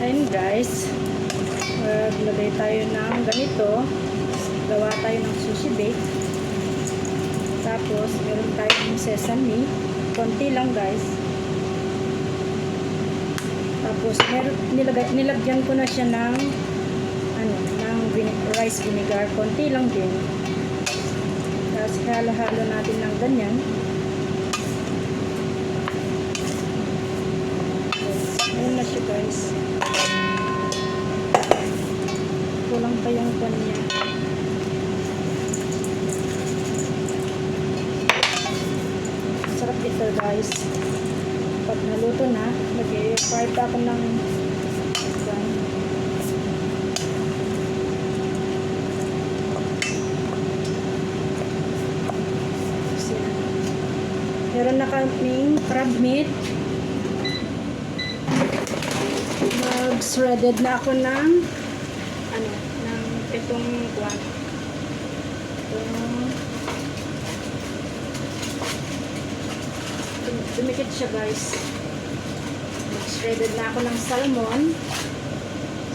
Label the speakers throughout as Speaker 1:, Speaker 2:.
Speaker 1: Ayun guys, maglagay tayo ng ganito. Gawa tayo ng sushi bake. Tapos meron tayong sesame, konti lang guys. Tapos nilagyan ko na siya ng rice vinegar, konti lang din. Tapos halo-halo natin ng ganyan. Ayan na siya guys. Kulang pa yung pan niya. Sarap ito guys. Pag naluto na, mag-fry pa ako ng meron na kaming crab meat. Mag-shredded na ako ng itong kwan. Dumikit siya guys. Mag-shredded na ako ng salmon.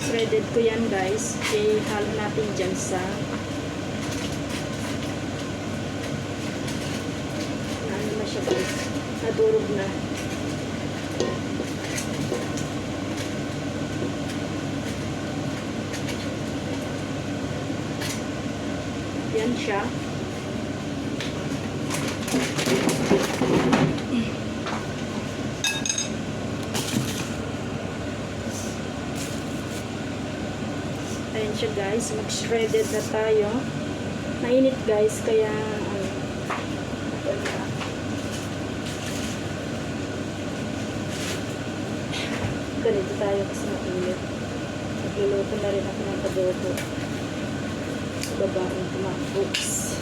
Speaker 1: Shredded ko yan guys. I-halo natin dyan sa siya guys. Nadurog na. Yan siya. Ayan siya guys. Mag-shredded na tayo. Mainit guys. Kaya ganito tayo kasi mainit. Nagluluto na rin ako ng adobo. Sa baba ang tumakbooks.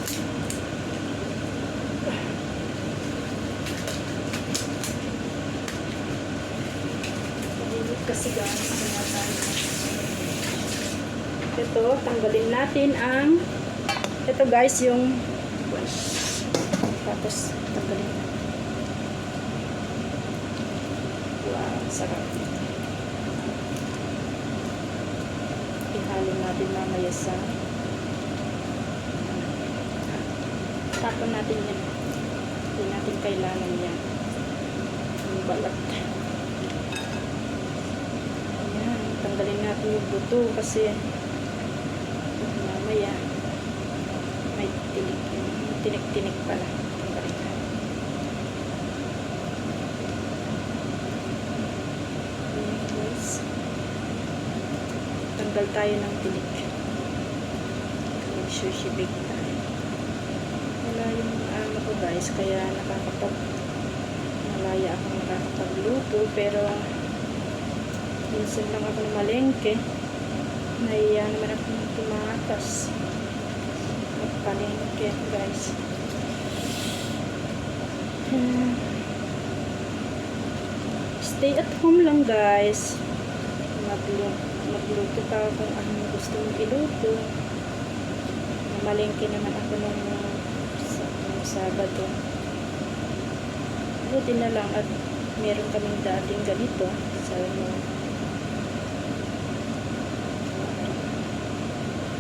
Speaker 1: Mainit kasi guys. Ito, tanggalin natin ang ito guys yung tapos tanggalin. Wow, sarap. Ihalo natin mamaya sa tapon natin yan. Hindi natin kailangan yan. Yung balat. Ayan, tanggalin natin yung buto kasi mamaya may tinik-tinik pala. Tanggalin natin. Ayan guys. Tanggal tayo ng tinik. Mag-sushi bake tayo. Wala yung ano ko guys, kaya malaya akong nakakapagluto, pero minsan lang ako namalengke. Nahiya naman akong tumakas. Magpalengke guys. Stay at home lang guys. Magluto ka kung anong gusto mong iluto. Namalengke naman ako nung Sabado. Buti na lang at meron kaming dating ganito.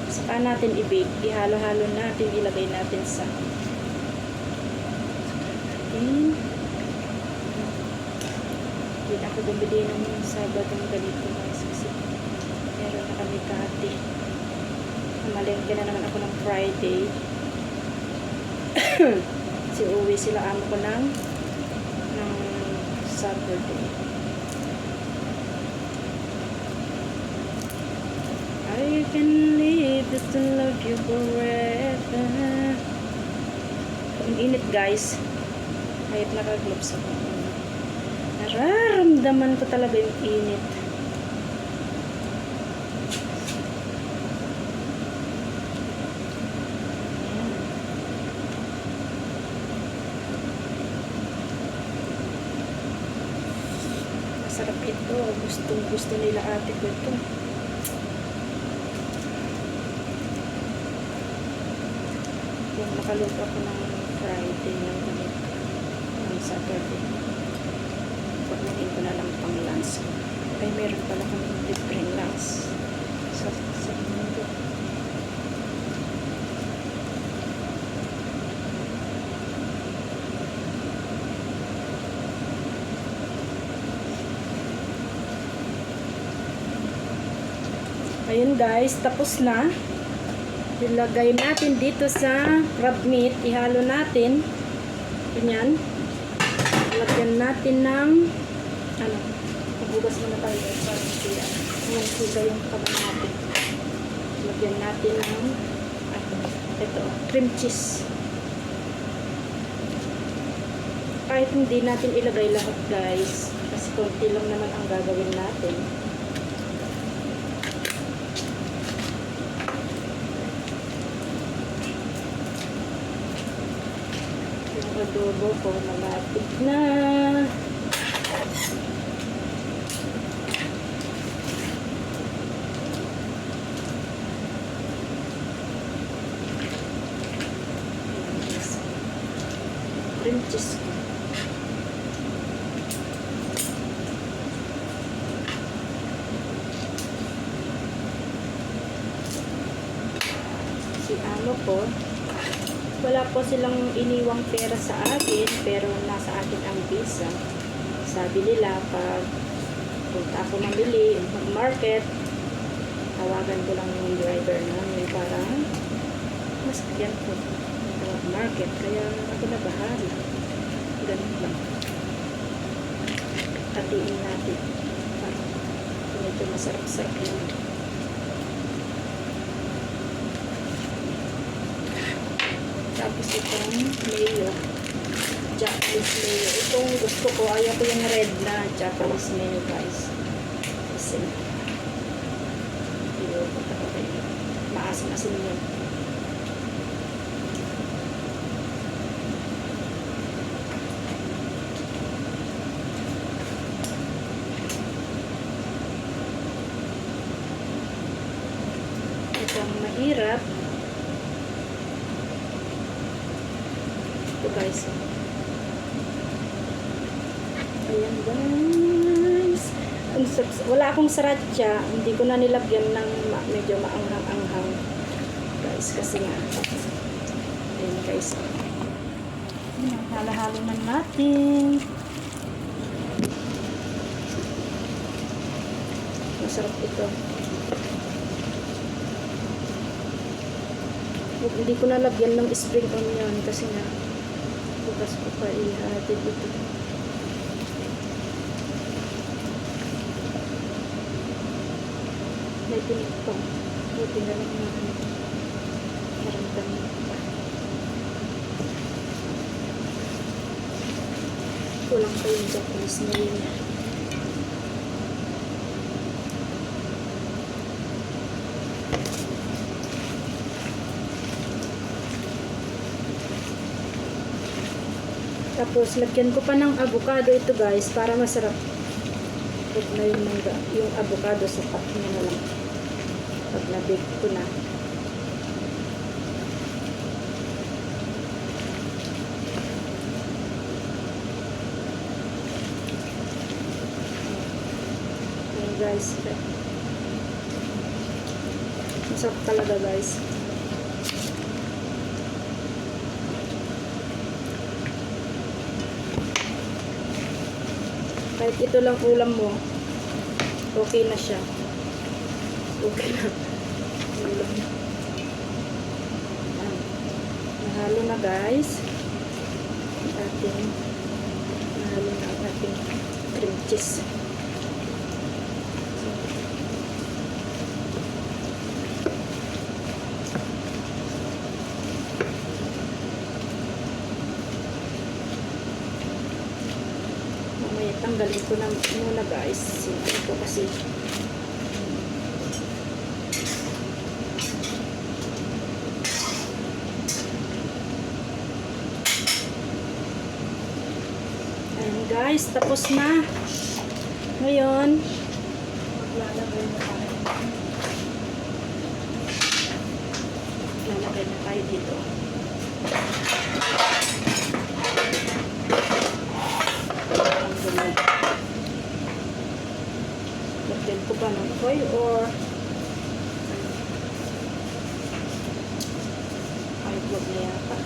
Speaker 1: Saka natin i-bake. Ihalo-halo natin. Ilagay natin sa hindi na ako bumili ng Sabado ng ganito kasi meron na kami dati. Namalengke na naman ako ng Friday. Kasi uwi sila amo ko ng Saturday. I can live just to love you forever. Ang init guys. Kahit naka-gloves ako. Nararamdaman ko talaga yung init. Masarap ito. Gusto nila ate ko ito. Kung makaluto ako ng Friday ng Saturday. Pagkain ko na lang pang lunch. Ay, meron pala kami Ayun guys, tapos na. Ilagay natin dito sa crab meat. Ihalo natin. Ganyan. Lagyan natin ng magbugas muna tayo guys para siya yung kaba natin. Lagyan natin ng ito, cream cheese. Kahit hindi natin ilagay lahat guys, kasi konti lang naman ang gagawin natin. Yung adobo ko malapit na. Cream cheese ko. Si ano po, wala po silang iniwang pera sa akin, pero nasa akin ang visa. Sabi nila, pag punta ako mamili, mag-market, tawagan ko lang yung driver namin para mas kaya po market, kaya ako na bahala. Ganun lang. Hatiin natin para medyo masarap-sarap yun. Tapos itong mayo, Japanese mayo. Itong gusto ko, ayaw ko yung red na Japanese mayo guys. Kasi maasim-asim yun. Itong mahirap. Ito guys. Ayan guys. Wala akong sriracha. Hindi ko na nilagyan ng medyo maanghang-anghang. Guys, kasi nga. Ayan guys. Halo-halo na natin. Masarap ito. Hindi ko nalagyan ng spring onion kasi nga bukas ko pa ihatid ito. May pinig pa. Buti na lang natin. Naramdaman pa. Kulang pa yung Japanese na yun. Tapos, lagyan ko pa ng avocado ito guys, para masarap. Pag na yung avocado sa pat niya na lang. Pag na-bake ko na. Ayan guys. Masarap talaga guys. Kahit ito lang ulam mo, okay na siya. Okay na. Ulam. Nahalo na guys. Nahalo na ang ating cream cheese. Tanggalin ko na muna guys. Ito kasi ayan guys, tapos na. Ngayon lalagay na tayo dito. Lagyan ko ba ng foil or ay huwag na yata.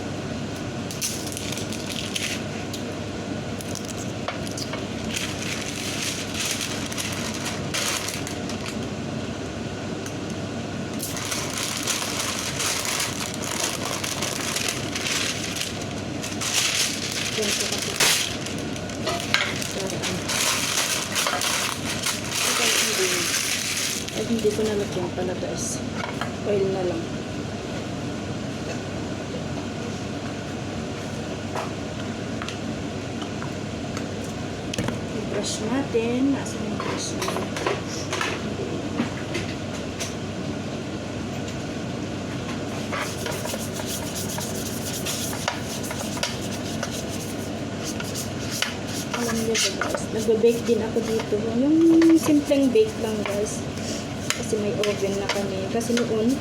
Speaker 1: Hindi ko nalagyan pala guys. Oil na lang. Yung brush natin. Nasa yung brush natin? Alam niyo ba guys, nagbe-bake din ako dito. Yung simpleng bake lang guys. Kasi may oven na kami. Kasi noon,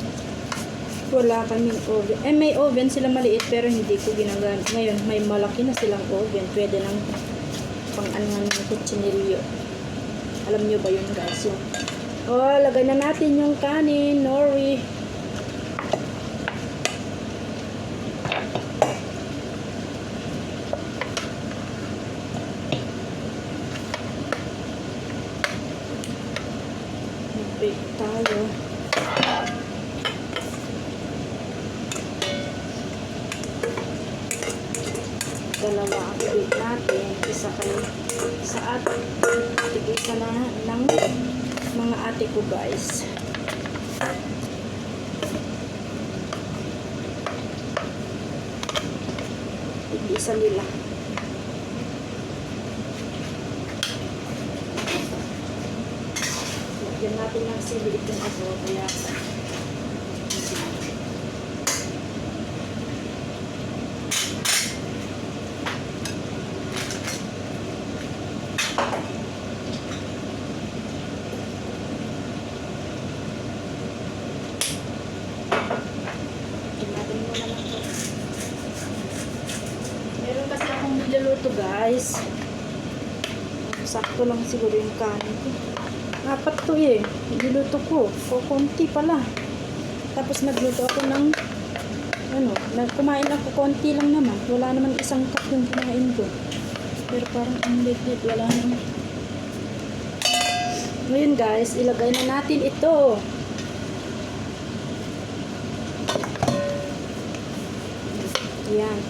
Speaker 1: wala kaming oven. May oven sila maliit pero hindi ko ginagamit. Ngayon, may malaki na silang oven. Pwede nang pang-anuhan ng kutsinilyo. Alam niyo ba yun guys? Yung, lagay na natin yung kanin, nori. Bake tayo. Dalawa ang bake natin. Isa kayo sa atin. Isa na ng mga ate ko guys. Isa nila. Lagyan natin ng sili itong ako. Kaya meron kasi akong niluluto guys. Sakto lang siguro yung kanin ko. Apat to eh. Niluto ko. Konti pala. Tapos nagluto ako ng kumain ako konti lang naman. Wala naman isang cup yung kumain ko. Pero parang ang liit. Wala naman. Ngayon guys, ilagay na natin ito. Yan.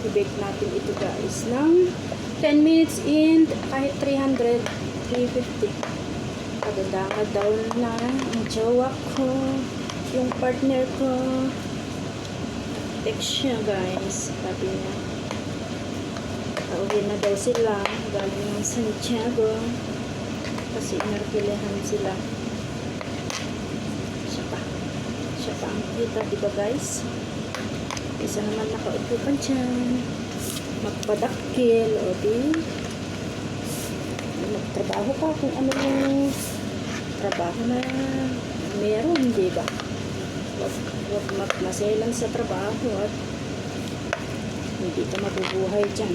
Speaker 1: I-bake natin ito guys ng 10 minutes in kahit 300, 350. Pagdadangad daw na ang jowa ko, yung partner ko. Text siya guys. Sabi niya pauwi na daw sila galing ng Santiago kasi inarkilehan sila. Siya pa ang kita, diba guys? Isa naman nakaupo pa dyan. Magpadakil. O di. Magtrabaho ka kung ano yung trabaho na meron, diba? Huwag magmaselan sa trabaho at hindi ka mabubuhay dyan.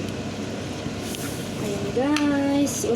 Speaker 1: Ayan guys.